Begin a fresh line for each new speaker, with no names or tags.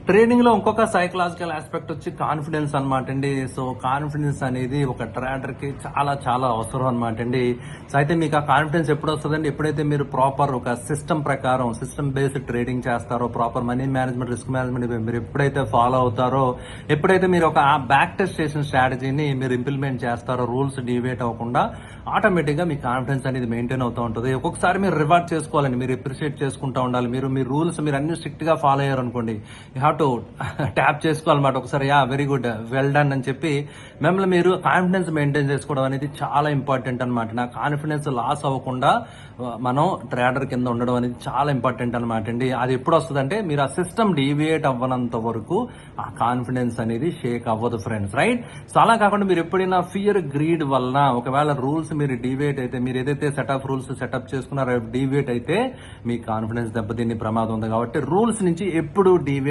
Trading లో ఇంకొక psychological aspect వచ్చి కాన్ఫిడెన్స్ అనమాట అండి. సో కాన్ఫిడెన్స్ అనేది ఒక ట్రేడర్ కి చాలా చాలా అవసరం అనమాట అండి. సో అయితే మీకు ఆ కాన్ఫిడెన్స్ ఎప్పుడు వస్తుందండి? ఎప్పుడైతే మీరు ప్రాపర్ ఒక సిస్టమ్ ప్రకారం సిస్టమ్ బేస్డ్ ట్రేడింగ్ చేస్తారో, proper money management, risk management మీరు ఎప్పుడైతే ఫాలో అవుతారో, ఎప్పుడైతే మీరు ఒక బ్యాక్ టెస్ట్ చేసిన స్ట్రాటజీని మీరు ఇంప్లిమెంట్ చేస్తారో, రూల్స్ డివేట్ అవ్వకుండా ఆటోమేటిక్ గా మీ కాన్ఫిడెన్స్ అనేది మెయింటైన్ అవుతూ ఉంటుంది. ఒక్కొక్కసారి మీరు రివార్డ్ చేసుకోవాలండి, మీరు అప్రిషియేట్ చేసుకుంటూ ఉండాలి. మీరు మీ రూల్స్ మీరు అన్ని స్ట్రిక్ట్ గా ఫాలో అయ్యారు అనుకోండి, యూ హ్యావ్ టు ట్యాప్ చేసుకోవాలన్నమాట. ఒకసారి వెరీ గుడ్, వెల్ డన్ అని చెప్పి మిమ్మల్ని మీరు కాన్ఫిడెన్స్ మెయింటైన్ చేసుకోవడం అనేది చాలా ఇంపార్టెంట్ అనమాట. నా కాన్ఫిడెన్స్ లాస్ అవ్వకుండా మనం ట్రేడర్ కింద ఉండడం అనేది చాలా ఇంపార్టెంట్ అనమాట అండి. అది ఎప్పుడు వస్తుందంటే మీరు ఆ సిస్టమ్ డీవియేట్ అవ్వనంత వరకు ఆ కాన్ఫిడెన్స్ అనేది షేక్ అవ్వదు ఫ్రెండ్స్, రైట్? సో అలా కాకుండా మీరు ఎప్పుడైనా ఫియర్, గ్రీడ్ వలన ఒకవేళ రూల్స్ మీరు డీవియేట్ అయితే, మీరు ఏదైతే సెటప్ రూల్స్ సెటప్ చేసుకున్నారో డీవియేట్ అయితే మీ కాన్ఫిడెన్స్ దెబ్బతిని ప్రమాదం ఉంది. కాబట్టి రూల్స్ నుంచి ఎప్పుడు డీవియేట్